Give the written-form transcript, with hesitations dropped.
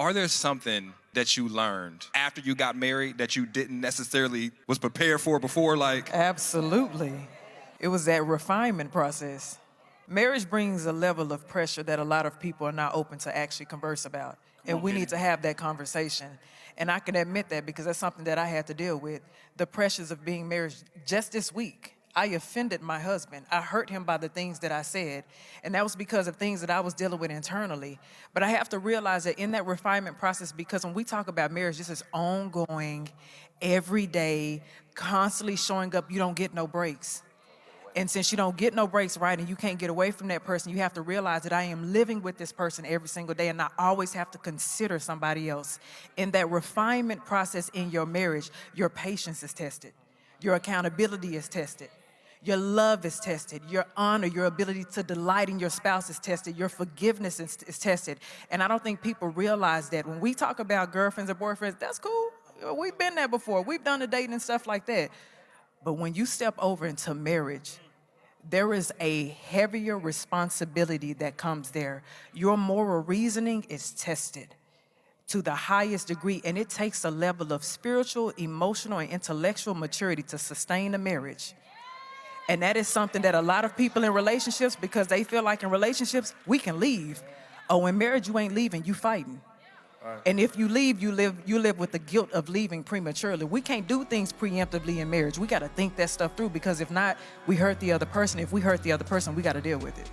Are there something that you learned after you got married that you didn't necessarily was prepared for before? Like, Absolutely. It was that refinement process. Marriage brings a level of pressure that a lot of people are not open to actually converse about. And we need to have that conversation. And I can admit that because that's something that I had to deal with. The pressures of being married just this week. I offended my husband. I hurt him by the things that I said. And that was because of things that I was dealing with internally. But I have to realize that in that refinement process, because when we talk about marriage, this is ongoing, every day, constantly showing up. You don't get no breaks. And since you don't get no breaks, right, and you can't get away from that person, you have to realize that I am living with this person every single day, and I always have to consider somebody else. In that refinement process in your marriage, your patience is tested. Your accountability is tested. Your love is tested. Your honor, your ability to delight in your spouse is tested. Your forgiveness is tested. And I don't think people realize that when we talk about girlfriends or boyfriends, that's cool. We've been there before. We've done the dating and stuff like that. But when you step over into marriage, there is a heavier responsibility that comes there. Your moral reasoning is tested to the highest degree, and it takes a level of spiritual, emotional, and intellectual maturity to sustain a marriage. And that is something that a lot of people in relationships, because they feel like in relationships, we can leave. Oh, in marriage, you ain't leaving, you fighting. And if you leave, you live with the guilt of leaving prematurely. We can't do things preemptively in marriage. We got to think that stuff through, because if not, we hurt the other person. If we hurt the other person, we got to deal with it.